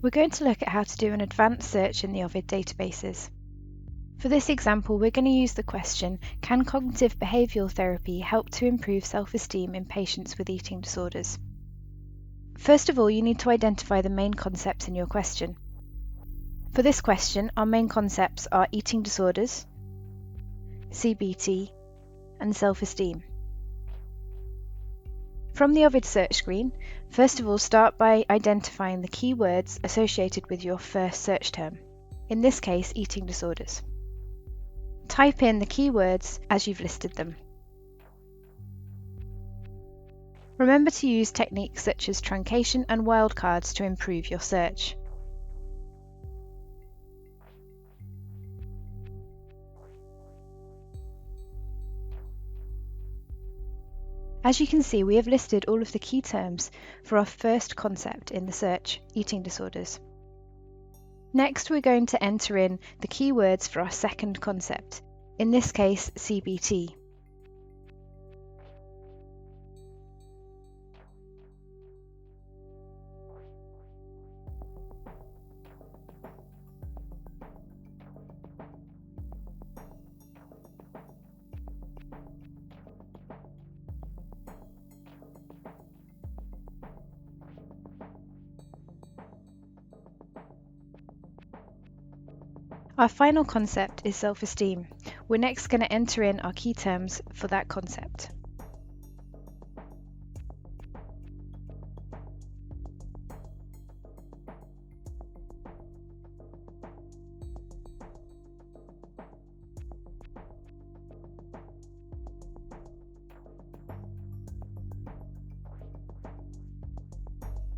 We're going to look at how to do an advanced search in the Ovid databases. For this example, we're going to use the question, can cognitive behavioural therapy help to improve self-esteem in patients with eating disorders? First of all, you need to identify the main concepts in your question. For this question, our main concepts are eating disorders, CBT, and self-esteem. From the Ovid search screen, first of all start by identifying the keywords associated with your first search term, in this case eating disorders. Type in the keywords as you've listed them. Remember to use techniques such as truncation and wildcards to improve your search. As you can see, we have listed all of the key terms for our first concept in the search, eating disorders. Next, we're going to enter in the keywords for our second concept, in this case CBT. Our final concept is self-esteem. We're next going to enter in our key terms for that concept.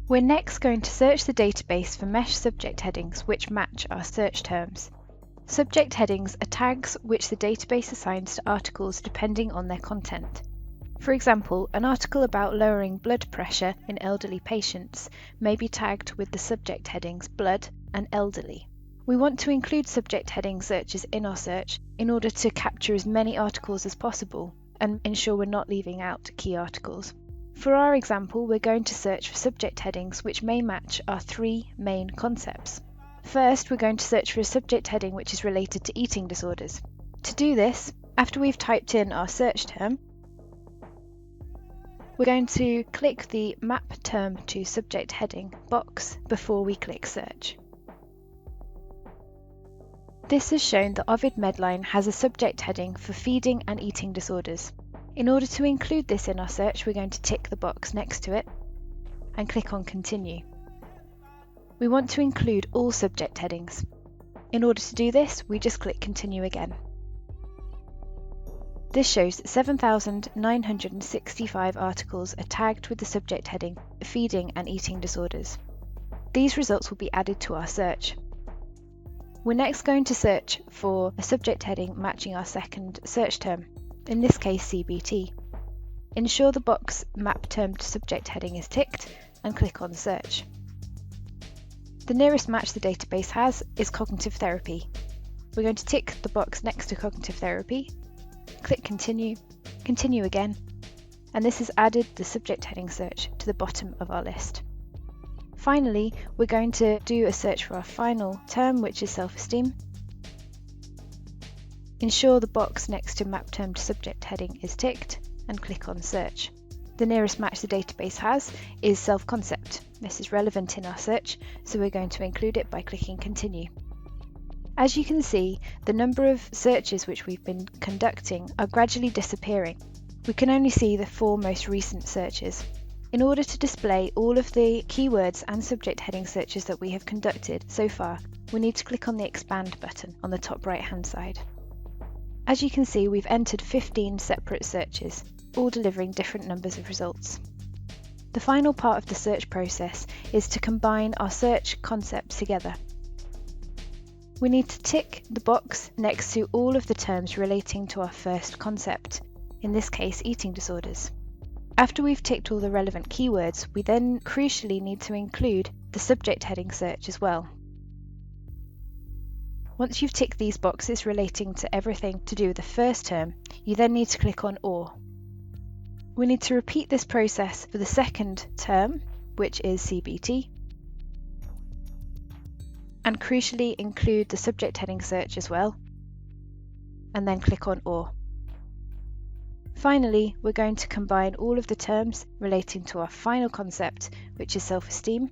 We're next going to search the database for mesh subject headings which match our search terms. Subject headings are tags which the database assigns to articles depending on their content. For example, an article about lowering blood pressure in elderly patients may be tagged with the subject headings blood and elderly. We want to include subject heading searches in our search in order to capture as many articles as possible and ensure we're not leaving out key articles. For our example, we're going to search for subject headings which may match our three main concepts. First, we're going to search for a subject heading which is related to eating disorders. To do this, after we've typed in our search term, we're going to click the Map Term to Subject Heading box before we click Search. This has shown that Ovid Medline has a subject heading for feeding and eating disorders. In order to include this in our search, we're going to tick the box next to it and click on Continue. We want to include all subject headings. In order to do this, we just click Continue again. This shows that 7,965 articles are tagged with the subject heading Feeding and Eating Disorders. These results will be added to our search. We're next going to search for a subject heading matching our second search term, in this case CBT. Ensure the box Map Term to Subject Heading is ticked and click on Search. The nearest match the database has is cognitive therapy. We're going to tick the box next to cognitive therapy, click Continue, Continue again, and this has added the subject heading search to the bottom of our list. Finally, we're going to do a search for our final term, which is self-esteem. Ensure the box next to Map Term to Subject Heading is ticked and click on Search. The nearest match the database has is self-concept. This is relevant in our search, so we're going to include it by clicking Continue. As you can see, the number of searches which we've been conducting are gradually disappearing. We can only see the 4 most recent searches. In order to display all of the keywords and subject heading searches that we have conducted so far, we need to click on the Expand button on the top right-hand side. As you can see, we've entered 15 separate searches, all delivering different numbers of results. The final part of the search process is to combine our search concepts together. We need to tick the box next to all of the terms relating to our first concept, in this case eating disorders. After we've ticked all the relevant keywords, we then crucially need to include the subject heading search as well. Once you've ticked these boxes relating to everything to do with the first term, you then need to click on OR. We need to repeat this process for the second term, which is CBT, And crucially, include the subject heading search as well, and then click on Or. Finally, we're going to combine all of the terms relating to our final concept, which is self-esteem,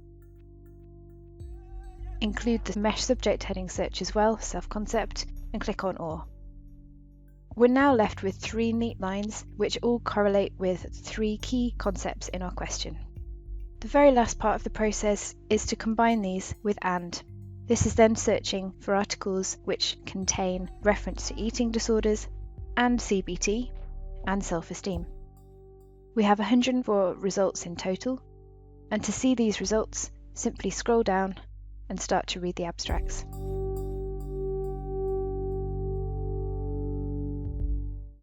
include the mesh subject heading search as well, self-concept, and click on Or. We're now left with 3 neat lines which all correlate with 3 key concepts in our question. The very last part of the process is to combine these with AND. This is then searching for articles which contain reference to eating disorders and CBT and self-esteem. We have 104 results in total, and to see these results, simply scroll down and start to read the abstracts.